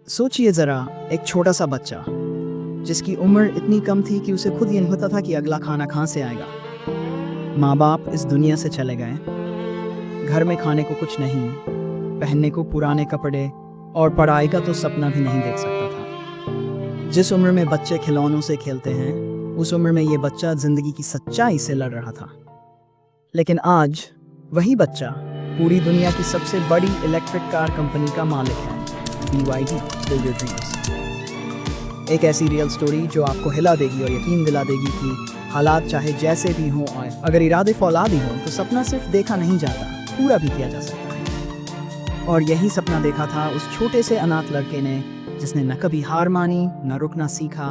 सोचिए ज़रा, एक छोटा सा बच्चा जिसकी उम्र इतनी कम थी कि उसे खुद ये नहीं पता था कि अगला खाना कहाँ से आएगा। माँ बाप इस दुनिया से चले गए, घर में खाने को कुछ नहीं, पहनने को पुराने कपड़े और पढ़ाई का तो सपना भी नहीं देख सकता था। जिस उम्र में बच्चे खिलौनों से खेलते हैं, उस उम्र में ये बच्चा जिंदगी की सच्चाई से लड़ रहा था। लेकिन आज वही बच्चा पूरी दुनिया की सबसे बड़ी इलेक्ट्रिक कार कंपनी का मालिक है। BYD, Build Your Dreams। एक ऐसी रियल स्टोरी जो आपको हिला देगी और यकीन दिला देगी कि हालात चाहे जैसे भी हों और अगर इरादे फौलादी हों तो सपना सिर्फ देखा नहीं जाता, पूरा भी किया जा सकता है। और यही सपना देखा था उस छोटे से अनाथ लड़के ने, जिसने न कभी हार मानी, न रुकना सीखा,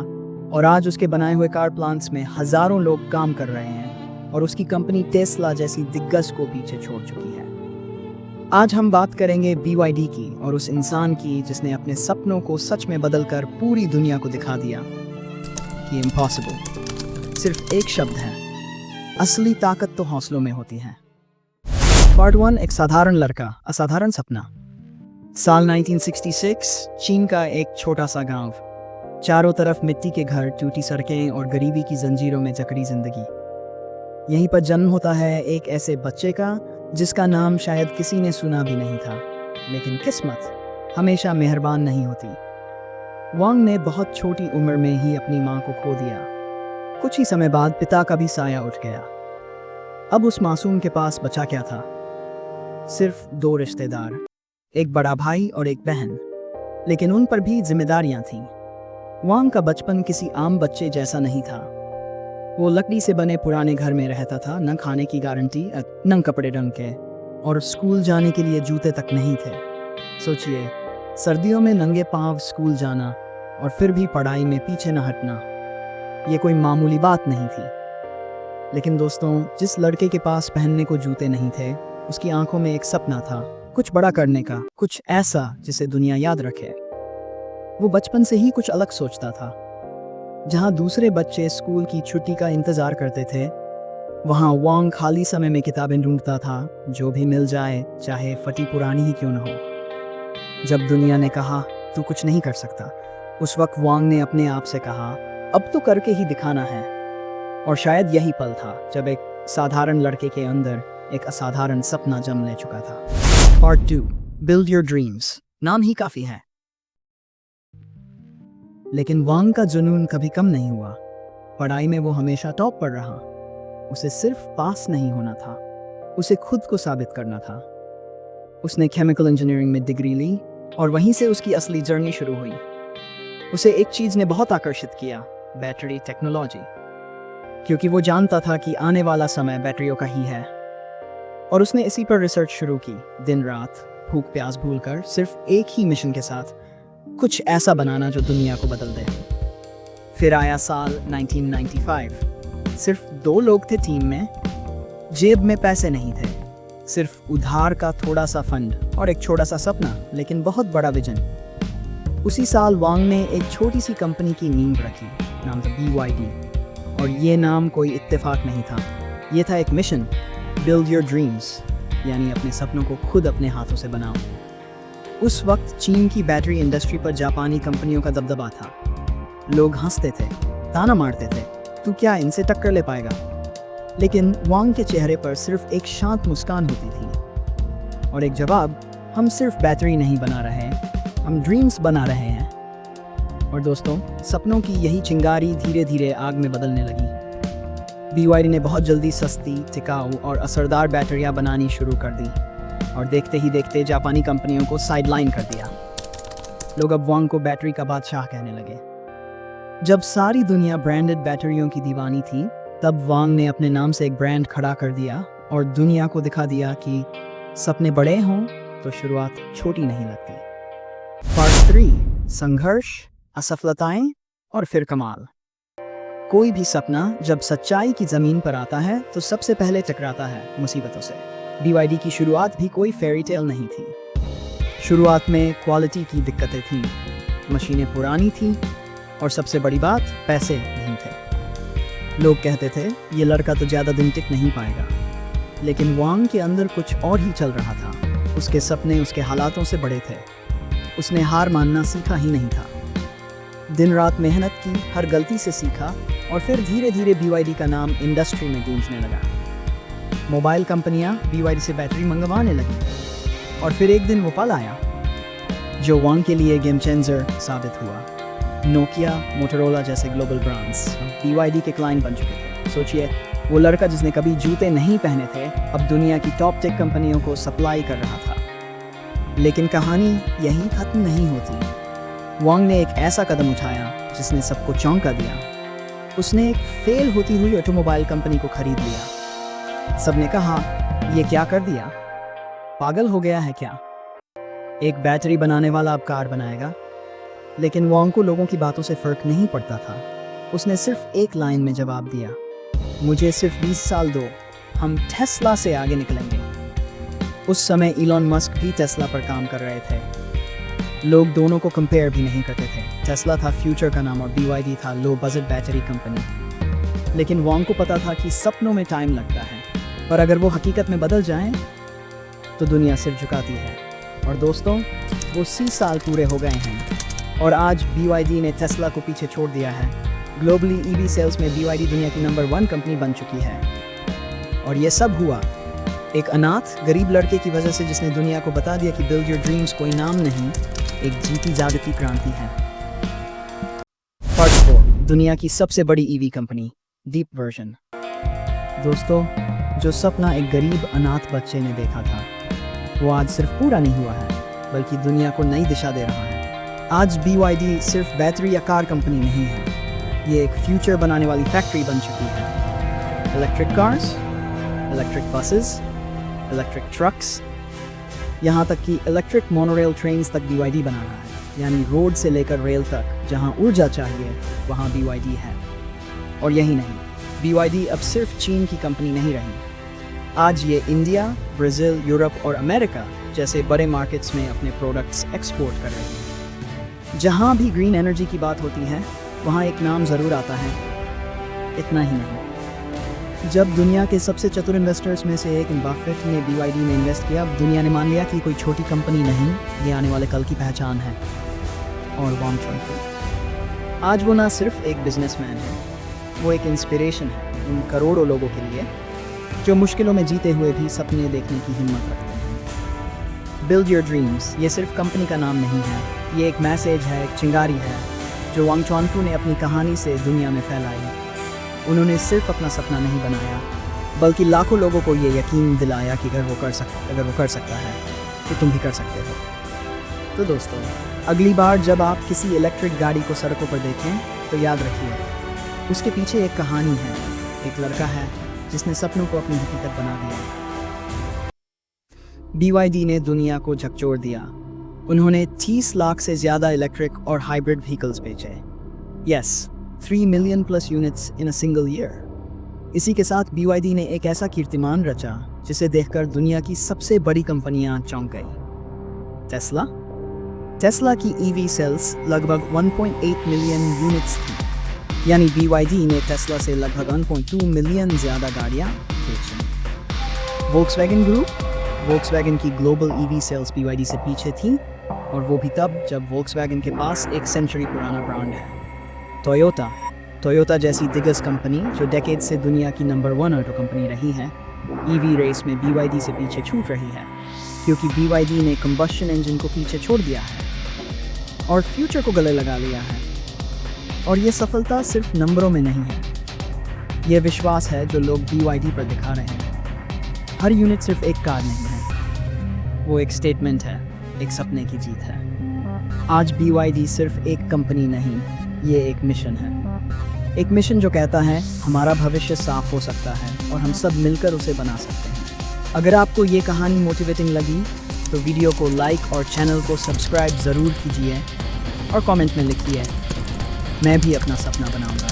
और आज उसके बनाए हुए कार प्लांट्स में हजारों लोग काम कर रहे हैं और उसकी कंपनी टेस्ला जैसी दिग्गज को पीछे छोड़ चुकी है। आज हम बात करेंगे BYD की और उस इंसान की जिसने अपने सपनों को सच में बदलकर पूरी दुनिया को दिखा दिया कि इम्पॉसिबल सिर्फ एक शब्द है, असली ताकत तो हौसलों में होती है। पार्ट 1, एक साधारण लड़का, असाधारण सपना। साल 1966, चीन का एक छोटा सा गांव, चारों तरफ मिट्टी के घर, टूटी सड़कें और गरीबी की जंजीरों में जकड़ी जिंदगी। यहीं पर जन्म होता है एक ऐसे बच्चे का जिसका नाम शायद किसी ने सुना भी नहीं था, लेकिन किस्मत हमेशा मेहरबान नहीं होती। वांग ने बहुत छोटी उम्र में ही अपनी मां को खो दिया। कुछ ही समय बाद पिता का भी साया उठ गया। अब उस मासूम के पास बचा क्या था? सिर्फ 2 रिश्तेदार, एक बड़ा भाई और एक बहन, लेकिन उन पर भी जिम्मेदारियां थीं। वांग का बचपन किसी आम बच्चे जैसा नहीं था। वो लकड़ी से बने पुराने घर में रहता था, न खाने की गारंटी, न कपड़े ढंग के, और स्कूल जाने के लिए जूते तक नहीं थे। सोचिए, सर्दियों में नंगे पांव स्कूल जाना और फिर भी पढ़ाई में पीछे न हटना, ये कोई मामूली बात नहीं थी। लेकिन दोस्तों, जिस लड़के के पास पहनने को जूते नहीं थे, उसकी आंखों में एक सपना था, कुछ बड़ा करने का, कुछ ऐसा जिसे दुनिया याद रखे। वो बचपन से ही कुछ अलग सोचता था। जहाँ दूसरे बच्चे स्कूल की छुट्टी का इंतजार करते थे, वहाँ वांग खाली समय में किताबें ढूंढता था, जो भी मिल जाए, चाहे फटी पुरानी ही क्यों न हो। जब दुनिया ने कहा तू कुछ नहीं कर सकता, उस वक्त वांग ने अपने आप से कहा अब तो करके ही दिखाना है। और शायद यही पल था जब एक साधारण लड़के के अंदर एक असाधारण सपना जन्म ले चुका था। Part 2, build your dreams. नाम ही काफी है, लेकिन वांग का जुनून कभी कम नहीं हुआ। पढ़ाई में वो हमेशा टॉप पर रहा। उसे सिर्फ पास नहीं होना था, उसे खुद को साबित करना था। उसने केमिकल इंजीनियरिंग में डिग्री ली और वहीं से उसकी असली जर्नी शुरू हुई। उसे एक चीज़ ने बहुत आकर्षित किया, बैटरी टेक्नोलॉजी, क्योंकि वो जानता था कि आने वाला समय बैटरियों का ही है। और उसने इसी पर रिसर्च शुरू की, दिन रात, भूख प्यास भूलकर, सिर्फ एक ही मिशन के साथ, कुछ ऐसा बनाना जो दुनिया को बदल दे। फिर आया साल 1995। सिर्फ 2 लोग थे टीम में, जेब में पैसे नहीं थे, सिर्फ उधार का थोड़ा सा फंड और एक छोटा सा सपना, लेकिन बहुत बड़ा विजन। उसी साल वांग ने एक छोटी सी कंपनी की नींव रखी, नाम था BYD। और ये नाम कोई इत्तेफाक नहीं था, ये था एक मिशन, बिल्ड योर ड्रीम्स, यानी अपने सपनों को खुद अपने हाथों से बनाओ। उस वक्त चीन की बैटरी इंडस्ट्री पर जापानी कंपनियों का दबदबा था। लोग हंसते थे, ताना मारते थे, तू क्या इनसे टक्कर ले पाएगा? लेकिन वांग के चेहरे पर सिर्फ एक शांत मुस्कान होती थी और एक जवाब, हम सिर्फ बैटरी नहीं बना रहे, हम ड्रीम्स बना रहे हैं। और दोस्तों, सपनों की यही चिंगारी धीरे धीरे आग में बदलने लगी। BYD ने बहुत जल्दी सस्ती, टिकाऊ और असरदार बैटरियां बनानी शुरू कर दी और देखते ही देखते जापानी कंपनियों को साइडलाइन कर दिया। लोग अब वांग को बैटरी का बादशाह कहने लगे। जब सारी दुनिया ब्रांडेड बैटरियों की दीवानी थी, तब वांग ने अपने नाम से एक ब्रांड खड़ा कर दिया और दुनिया को दिखा दिया कि सपने बड़े हों तो शुरुआत छोटी नहीं लगती। पार्ट 3, संघर्ष, असफलताएं और फिर कमाल। कोई भी सपना जब सच्चाई की जमीन पर आता है तो सबसे पहले टकराता है मुसीबतों से। BYD की शुरुआत भी कोई फेरी टेल नहीं थी। शुरुआत में क्वालिटी की दिक्कतें थीं, मशीनें पुरानी थीं और सबसे बड़ी बात, पैसे नहीं थे। लोग कहते थे ये लड़का तो ज़्यादा दिन टिक नहीं पाएगा, लेकिन वांग के अंदर कुछ और ही चल रहा था। उसके सपने उसके हालातों से बड़े थे। उसने हार मानना सीखा ही नहीं था। दिन रात मेहनत की, हर गलती से सीखा और फिर धीरे धीरे BYD का नाम इंडस्ट्री में गूंजने लगा। मोबाइल कंपनियां BYD से बैटरी मंगवाने लगी और फिर एक दिन वो पल आया जो वांग के लिए गेम चेंजर साबित हुआ। नोकिया, मोटोरोला जैसे ग्लोबल ब्रांड्स BYD के क्लाइंट बन चुके थे। सोचिए, वो लड़का जिसने कभी जूते नहीं पहने थे अब दुनिया की टॉप टेक कंपनियों को सप्लाई कर रहा था। लेकिन कहानी यहीं खत्म नहीं होती। वांग ने एक ऐसा कदम उठाया जिसने सबको चौंका दिया। उसने एक फेल होती हुई ऑटोमोबाइल कंपनी को खरीद लिया। सबने कहा, ये क्या कर दिया? पागल हो गया है क्या? एक बैटरी बनाने वाला अब कार बनाएगा? लेकिन वांग को लोगों की बातों से फर्क नहीं पड़ता था। उसने सिर्फ एक लाइन में जवाब दिया, मुझे सिर्फ 20 साल दो, हम टेस्ला से आगे निकलेंगे। उस समय इलॉन मस्क भी टेस्ला पर काम कर रहे थे। लोग दोनों को कंपेयर भी नहीं करते थे। टेस्ला था फ्यूचर का नाम और BYD था लो बजट बैटरी कंपनी। लेकिन वांग को पता था कि सपनों में टाइम लगता है, पर अगर वो हकीकत में बदल जाएं, तो दुनिया सिर झुकाती है। और दोस्तों, वो 30 साल पूरे हो गए हैं और आज BYD ने टेस्ला को पीछे छोड़ दिया है। ग्लोबली EV सेल्स में BYD दुनिया की नंबर 1 कंपनी बन चुकी है। और ये सब हुआ एक अनाथ गरीब लड़के की वजह से, जिसने दुनिया को बता दिया कि बिल्ड योर ड्रीम्स कोई नाम नहीं, एक जीती जागती क्रांति है। पार्ट 4, दुनिया की सबसे बड़ी EV कंपनी, डीप वर्जन। दोस्तों, जो सपना एक गरीब अनाथ बच्चे ने देखा था, वो आज सिर्फ पूरा नहीं हुआ है, बल्कि दुनिया को नई दिशा दे रहा है। आज BYD सिर्फ बैटरी या कार कंपनी नहीं है, ये एक फ्यूचर बनाने वाली फैक्ट्री बन चुकी है। Electric cars, electric buses, electric trucks, यहाँ तक कि इलेक्ट्रिक मोनोरेल ट्रेन्स तक BYD बना रहा है। यानी रोड से लेकर रेल तक जहाँ ऊर्जा चाहिए वहाँ BYD है। और यही नहीं, BYD अब सिर्फ चीन की कंपनी नहीं रही। आज ये इंडिया, ब्राज़ील, यूरोप और अमेरिका जैसे बड़े मार्केट्स में अपने प्रोडक्ट्स एक्सपोर्ट कर रही है। जहाँ भी ग्रीन एनर्जी की बात होती है, वहाँ एक नाम ज़रूर आता है। इतना ही नहीं, जब दुनिया के सबसे चतुर इन्वेस्टर्स में से एक बफेट ने BYD में इन्वेस्ट किया, दुनिया ने मान लिया कि कोई छोटी कंपनी नहीं, ये आने वाले कल की पहचान है। और वांग चुनफू आज वो ना सिर्फ एक बिजनेसमैन है, वो एक इंस्पिरेशन है उन करोड़ों लोगों के लिए जो मुश्किलों में जीते हुए भी सपने देखने की हिम्मत रखते हैं। बिल्ड योर ड्रीम्स ये सिर्फ कंपनी का नाम नहीं है, ये एक मैसेज है, एक चिंगारी है जो वांग चुनफू ने अपनी कहानी से दुनिया में फैलाई। उन्होंने सिर्फ अपना सपना नहीं बनाया, बल्कि लाखों लोगों को ये यकीन दिलाया कि अगर वो कर सकता है तो तुम भी कर सकते हो। तो दोस्तों, अगली बार जब आप किसी इलेक्ट्रिक गाड़ी को सड़कों पर देखें, तो याद रखिए, उसके पीछे एक कहानी है। एक लड़का है जिसने सपनों को अपनी हकीकत बना दिया। BYD ने दुनिया को झकझोर दिया। उन्होंने 30 लाख से ज़्यादा इलेक्ट्रिक और हाइब्रिड व्हीकल्स बेचे। Yes, 3 million plus units in a single year. इसी के साथ BYD ने एक ऐसा कीर्तिमान रचा जिसे देखकर दुनिया की सबसे बड़ी कंपनियां चौंक गई। टेस्ला की EV सेल्स लगभग 1.8 मिलियन यूनिट्स थी। यानी BYD ने टेस्ला से लगभग 1.2 मिलियन ज़्यादा गाड़ियाँ बेची। वोक्सवैगन की ग्लोबल EV सेल्स BYD से पीछे थी, और वो भी तब जब वोक्सवैगन के पास एक सेंचुरी पुराना ब्रांड है। टोयोटा जैसी दिग्गज कंपनी जो डेकेड से दुनिया की नंबर 1 ऑटो कंपनी रही है, EV रेस में BYD से पीछे छूट रही है, क्योंकि BYD ने कंबस्शन इंजन को पीछे छोड़ दिया है और फ्यूचर को गले लगा लिया है। और ये सफलता सिर्फ नंबरों में नहीं है, ये विश्वास है जो लोग BYD पर दिखा रहे हैं। हर यूनिट सिर्फ एक कार नहीं है, वो एक स्टेटमेंट है, एक सपने की जीत है। आज BYD सिर्फ एक कंपनी नहीं, ये एक मिशन है। एक मिशन जो कहता है हमारा भविष्य साफ हो सकता है और हम सब मिलकर उसे बना सकते हैं। अगर आपको ये कहानी मोटिवेटिंग लगी तो वीडियो को लाइक और चैनल को सब्सक्राइब ज़रूर कीजिए और कमेंट में लिखिए, मैं भी अपना सपना बनाऊंगा।